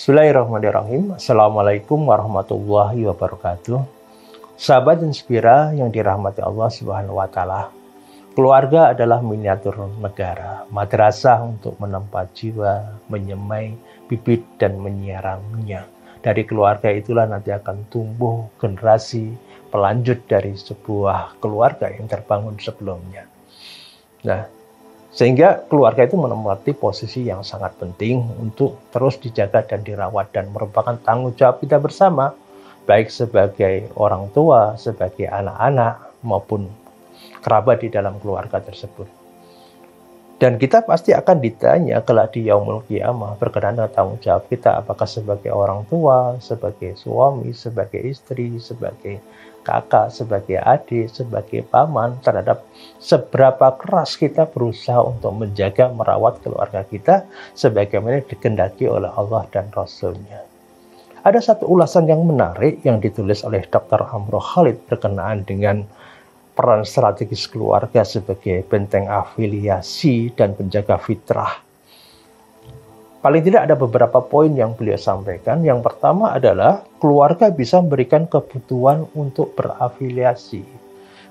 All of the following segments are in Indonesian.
Bismillahirrahmanirrahim. Assalamualaikum warahmatullahi wabarakatuh. Sahabat Inspira yang dirahmati Allah Subhanahu wa Ta'ala. Keluarga adalah miniatur negara, madrasah untuk menempa jiwa, menyemai bibit dan menyiramnya. Dari keluarga itulah nanti akan tumbuh generasi pelanjut dari sebuah keluarga yang terbangun sebelumnya. Nah, sehingga keluarga itu menempati posisi yang sangat penting untuk terus dijaga dan dirawat dan merupakan tanggung jawab kita bersama, baik sebagai orang tua, sebagai anak-anak, maupun kerabat di dalam keluarga tersebut. Dan kita pasti akan ditanya kelak di yaumul qiyamah berkenaan dengan tanggung jawab kita, apakah sebagai orang tua, sebagai suami, sebagai istri, sebagai kakak, sebagai adik, sebagai paman, terhadap seberapa keras kita berusaha untuk menjaga, merawat keluarga kita sebagaimana dikehendaki oleh Allah dan Rasul-Nya. Ada satu ulasan yang menarik yang ditulis oleh Dr. Amro Khalid berkenaan dengan peran strategis keluarga sebagai benteng afiliasi dan penjaga fitrah. Paling tidak ada beberapa poin yang beliau sampaikan. Yang pertama adalah keluarga bisa memberikan kebutuhan untuk berafiliasi.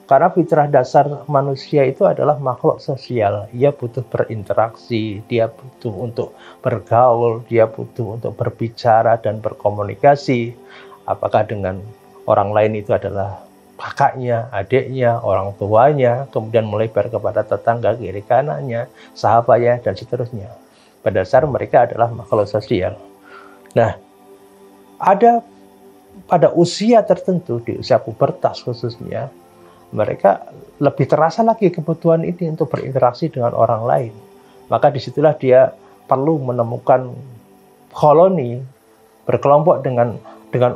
Karena fitrah dasar manusia itu adalah makhluk sosial. Ia butuh berinteraksi, dia butuh untuk bergaul, dia butuh untuk berbicara dan berkomunikasi. Apakah dengan orang lain itu adalah kakaknya, adiknya, orang tuanya, kemudian melebar kepada tetangga, kiri kanannya, sahabatnya, dan seterusnya. Pada dasar mereka adalah makhluk sosial. Nah, ada pada usia tertentu, di usia pubertas khususnya, mereka lebih terasa lagi kebutuhan ini untuk berinteraksi dengan orang lain. Maka disitulah dia perlu menemukan koloni, berkelompok dengan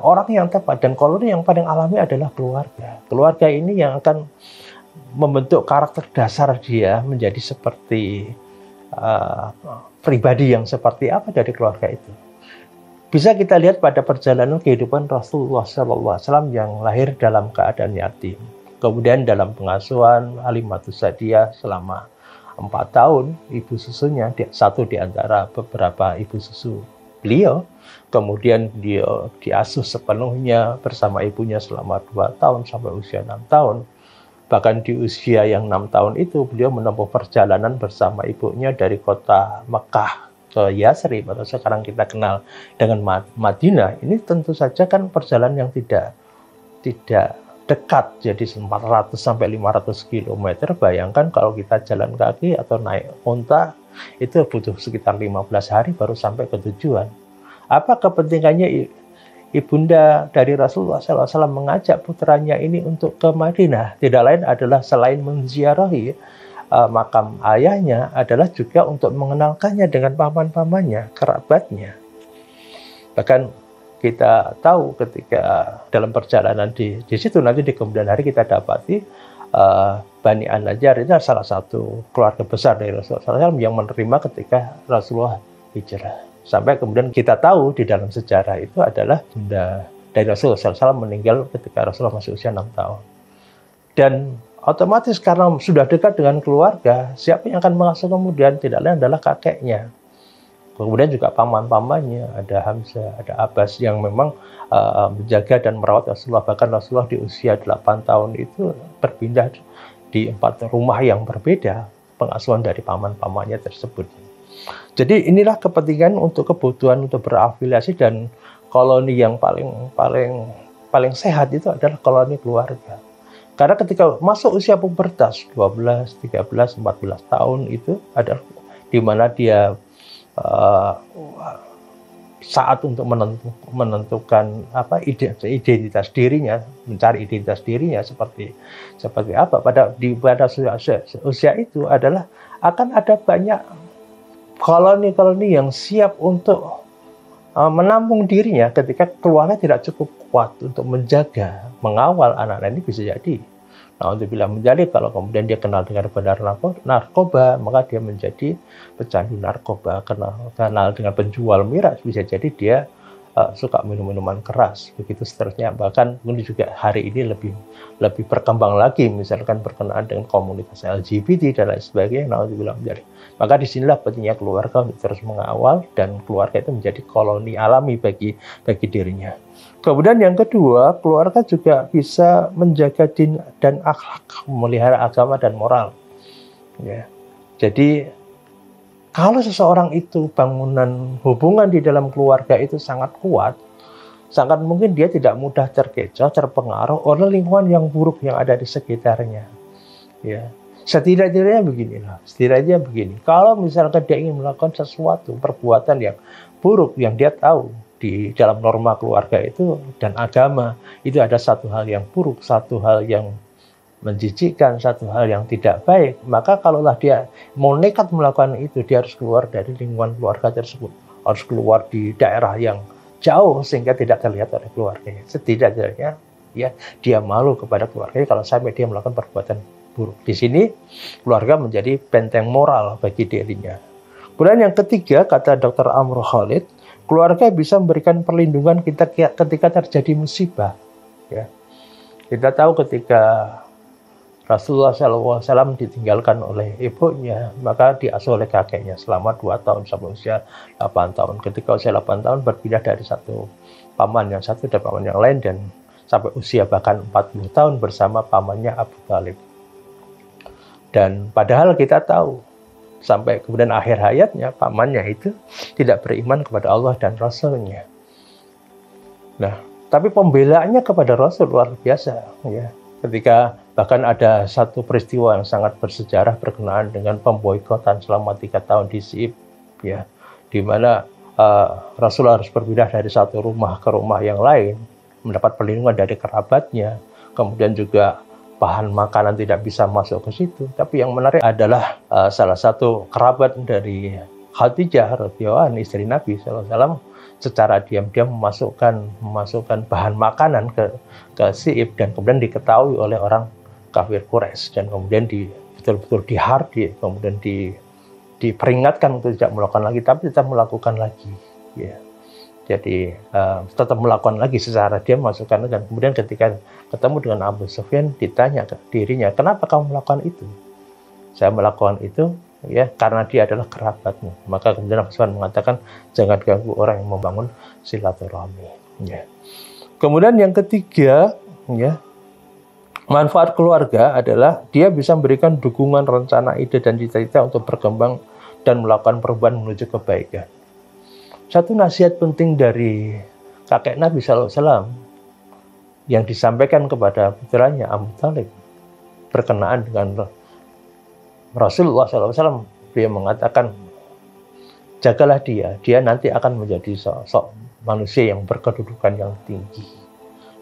orang yang tepat. Dan koloni yang paling alami adalah keluarga. Keluarga ini yang akan membentuk karakter dasar dia menjadi seperti pribadi yang seperti apa dari keluarga itu. Bisa kita lihat pada perjalanan kehidupan Rasulullah SAW yang lahir dalam keadaan yatim. Kemudian dalam pengasuhan Halimatus Sa'diyah selama 4 tahun, ibu susunya, satu di antara beberapa ibu susu beliau. Kemudian dia diasuh sepenuhnya bersama ibunya selama 2 tahun sampai usia 6 tahun. Bahkan di usia yang 6 tahun itu, beliau menempuh perjalanan bersama ibunya dari kota Mekah ke Yasrib, atau sekarang kita kenal dengan Madinah. Ini tentu saja kan perjalanan yang tidak dekat, jadi 400 sampai 500 km. Bayangkan kalau kita jalan kaki atau naik unta, itu butuh sekitar 15 hari baru sampai ke tujuan. Apa kepentingannya Ibunda dari Rasulullah SAW mengajak putranya ini untuk ke Madinah? Tidak lain adalah selain menziarahi makam ayahnya, adalah juga untuk mengenalkannya dengan paman-pamannya, kerabatnya. Bahkan kita tahu ketika dalam perjalanan di situ, nanti di kemudian hari kita dapati Bani An-Najjar itu salah satu keluarga besar dari Rasulullah SAW yang menerima ketika Rasulullah hijrah. Sampai kemudian kita tahu di dalam sejarah itu adalah bunda dari Rasulullah SAW meninggal ketika Rasulullah masih usia 6 tahun. Dan otomatis karena sudah dekat dengan keluarga, siapa yang akan mengasuh kemudian? Tidak lain adalah kakeknya. Kemudian juga paman-pamannya, ada Hamzah, ada Abbas yang memang menjaga dan merawat Rasulullah. Bahkan Rasulullah di usia 8 tahun itu berpindah di 4 rumah yang berbeda, pengasuhan dari paman-pamannya tersebut. Jadi inilah kepentingan untuk kebutuhan untuk berafiliasi, dan koloni yang paling sehat itu adalah koloni keluarga. Karena ketika masuk usia pubertas 12, 13, 14 tahun itu adalah di mana dia saat untuk menentukan identitas dirinya, mencari identitas dirinya seperti apa. Pada usia itu adalah akan ada banyak koloni-koloni yang siap untuk menampung dirinya ketika keluarga tidak cukup kuat untuk menjaga, mengawal anak-anak ini. Bisa jadi, nah untuk bilang menjadi, kalau kemudian dia kenal dengan benar narkoba, maka dia menjadi pecandu narkoba. Kenal dengan penjual miras, bisa jadi dia suka minum minuman keras, begitu seterusnya. Bahkan mungkin juga hari ini lebih berkembang lagi, misalkan berkenaan dengan komunitas LGBT dan lain sebagainya. Naudzubillah. Maka disinilah pentingnya keluarga untuk terus mengawal, dan keluarga itu menjadi koloni alami bagi dirinya. Kemudian yang kedua, keluarga juga bisa menjaga din dan akhlak, memelihara agama dan moral. Ya. Jadi kalau seseorang itu bangunan hubungan di dalam keluarga itu sangat kuat, sangat mungkin dia tidak mudah terkecoh, terpengaruh oleh lingkungan yang buruk yang ada di sekitarnya. Ya. Setidaknya begini. Kalau misalkan dia ingin melakukan sesuatu, perbuatan yang buruk yang dia tahu di dalam norma keluarga itu dan agama, itu ada satu hal yang buruk, satu hal yang menjijikkan, satu hal yang tidak baik, maka kalaulah dia mau nekat melakukan itu, dia harus keluar dari lingkungan keluarga tersebut, harus keluar di daerah yang jauh sehingga tidak terlihat oleh keluarganya. Setidaknya ya, dia malu kepada keluarganya kalau sampai dia melakukan perbuatan buruk. Di sini keluarga menjadi benteng moral bagi dirinya. Kemudian yang ketiga, kata Dr. Amr Khalid, keluarga bisa memberikan perlindungan kita ketika terjadi musibah. Ya. Kita tahu ketika Rasulullah SAW ditinggalkan oleh ibunya, maka diasuh oleh kakeknya selama 2 tahun sampai usia 8 tahun. Ketika usia 8 tahun berpindah dari satu paman yang satu dan paman yang lain, dan sampai usia bahkan 40 tahun bersama pamannya Abu Thalib. Dan padahal kita tahu sampai kemudian akhir hayatnya pamannya itu tidak beriman kepada Allah dan Rasulnya. Nah, tapi pembelaannya kepada Rasul luar biasa, ya. Ketika bahkan ada satu peristiwa yang sangat bersejarah berkenaan dengan pemboikotan selama 3 tahun di Si'ib, ya, di mana Rasulullah harus berpindah dari satu rumah ke rumah yang lain, mendapat perlindungan dari kerabatnya, kemudian juga bahan makanan tidak bisa masuk ke situ. Tapi yang menarik adalah salah satu kerabat dari Khadijah radhiyallahu anha, istri Nabi SAW, secara diam-diam memasukkan bahan makanan ke Si'ib, dan kemudian diketahui oleh orang kafir Quraisy, dan kemudian betul-betul dihardi, kemudian diperingatkan untuk tidak melakukan lagi, tapi tetap melakukan lagi, ya. Jadi tetap melakukan lagi secara diam, masukkan, dan kemudian ketika ketemu dengan Abu Sufyan ditanya ke dirinya, kenapa kamu melakukan itu? Saya melakukan itu ya karena dia adalah kerabatmu. Maka kemudian Abu Sufyan mengatakan, jangan ganggu orang yang membangun silaturahmi. Ya. Kemudian yang ketiga, ya, manfaat keluarga adalah dia bisa memberikan dukungan, rencana, ide, dan cita-cita untuk berkembang dan melakukan perubahan menuju kebaikan. Satu nasihat penting dari kakek Nabi SAW yang disampaikan kepada putranya Abu Thalib berkenaan dengan Rasulullah SAW, dia mengatakan, jagalah dia nanti akan menjadi sosok manusia yang berkedudukan yang tinggi.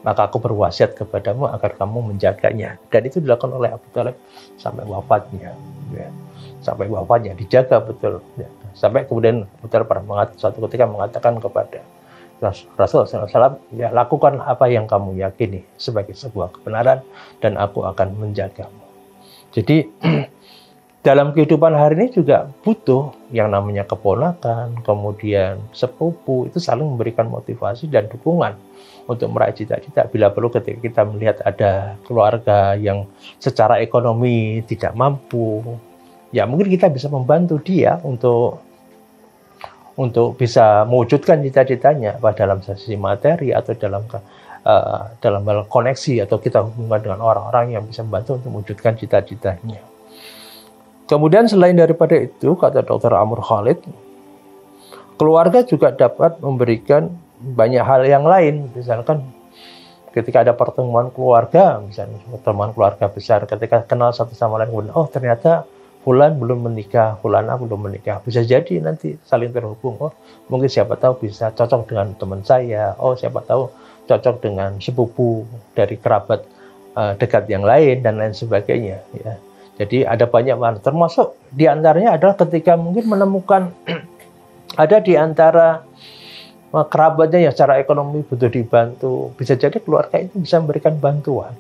Maka aku berwasiat kepadamu agar kamu menjaganya. Dan itu dilakukan oleh Abu Thalib sampai wafatnya. Ya. Sampai wafatnya dijaga betul. Ya. Sampai kemudian Abu Thalib suatu ketika mengatakan kepada Rasulullah SAW, ya, lakukan apa yang kamu yakini sebagai sebuah kebenaran, dan aku akan menjagamu. Jadi dalam kehidupan hari ini juga butuh yang namanya keponakan, kemudian sepupu, itu saling memberikan motivasi dan dukungan untuk meraih cita-cita. Bila perlu ketika kita melihat ada keluarga yang secara ekonomi tidak mampu, ya mungkin kita bisa membantu dia untuk bisa mewujudkan cita-citanya, apa dalam sisi materi atau dalam hal koneksi, atau kita hubungan dengan orang-orang yang bisa membantu untuk mewujudkan cita-citanya. Kemudian selain daripada itu, kata Dr. Amr Khalid, keluarga juga dapat memberikan banyak hal yang lain. Misalkan ketika ada pertemuan keluarga, misalnya pertemuan keluarga besar, ketika kenal satu sama lain, oh ternyata Fulan belum menikah, Fulana belum menikah, bisa jadi nanti saling terhubung. Oh mungkin siapa tahu bisa cocok dengan teman saya, oh siapa tahu cocok dengan sepupu dari kerabat dekat yang lain, dan lain sebagainya, ya. Jadi ada banyak mana, termasuk diantaranya adalah ketika mungkin menemukan ada di antara kerabatnya yang secara ekonomi butuh dibantu, bisa jadi keluarga itu bisa memberikan bantuan.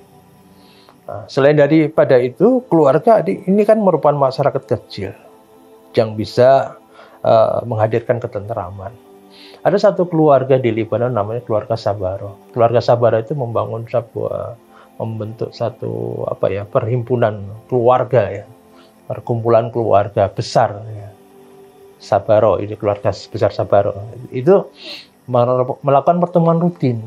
Nah, selain daripada itu, keluarga ini kan merupakan masyarakat kecil yang bisa menghadirkan ketenteraman. Ada satu keluarga di Lebanon namanya keluarga Sabaro. Keluarga Sabaro itu membentuk satu perhimpunan keluarga ya, perkumpulan keluarga besar ya. Sabaro, ini keluarga besar Sabaro. Itu melakukan pertemuan rutin.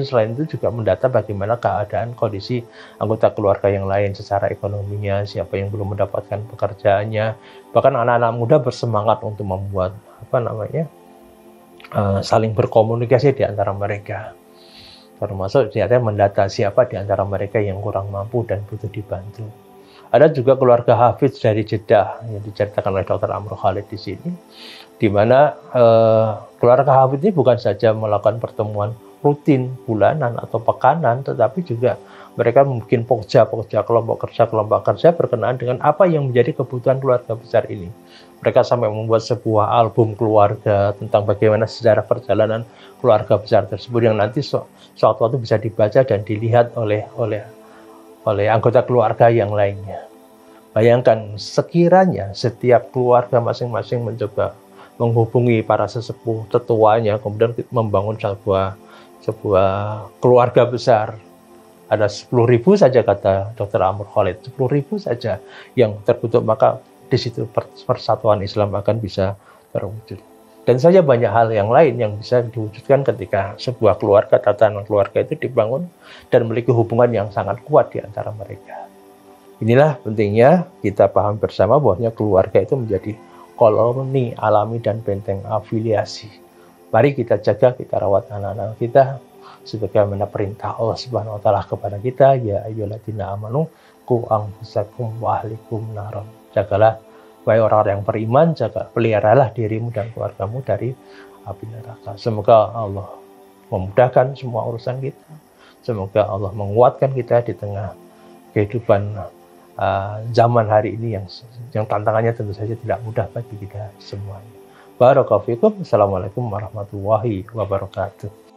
Selain itu juga mendata bagaimana keadaan kondisi anggota keluarga yang lain secara ekonominya, siapa yang belum mendapatkan pekerjaannya. Bahkan anak-anak muda bersemangat untuk membuat saling berkomunikasi di antara mereka. Termasuk ternyata mendata siapa di antara mereka yang kurang mampu dan butuh dibantu. Ada juga keluarga Hafiz dari Jeddah yang diceritakan oleh Dr. Amr Khalid di sini, di mana keluarga Hafiz ini bukan saja melakukan pertemuan rutin bulanan atau pekanan, tetapi juga mereka membuat pokja, kelompok kerja berkenaan dengan apa yang menjadi kebutuhan keluarga besar ini. Mereka sampai membuat sebuah album keluarga tentang bagaimana sejarah perjalanan keluarga besar tersebut yang nanti suatu waktu bisa dibaca dan dilihat oleh anggota keluarga yang lainnya. Bayangkan sekiranya setiap keluarga masing-masing mencoba menghubungi para sesepuh tetuanya, kemudian membangun sebuah keluarga besar. Ada 10.000 saja kata Dr. Amr Khalid, 10.000 saja yang terbentuk, maka di situ persatuan Islam akan bisa terwujud. Dan saja banyak hal yang lain yang bisa diwujudkan ketika sebuah keluarga, tatanan keluarga itu dibangun dan memiliki hubungan yang sangat kuat di antara mereka. Inilah pentingnya kita paham bersama bahwa keluarga itu menjadi koloni alami dan benteng afiliasi. Mari kita jaga, kita rawat anak-anak kita sebagaimana perintah Allah Subhanahu wa taala kepada kita, ya ayyuhalladzina amanu qu anfusakum wa ahlikum naron. Jagalah wahai orang-orang yang beriman, peliharalah dirimu dan keluargamu dari api neraka. Semoga Allah memudahkan semua urusan kita. Semoga Allah menguatkan kita di tengah kehidupan zaman hari ini yang tantangannya tentu saja tidak mudah bagi kita semuanya. Barakallahu fikum. Assalamualaikum warahmatullahi wabarakatuh.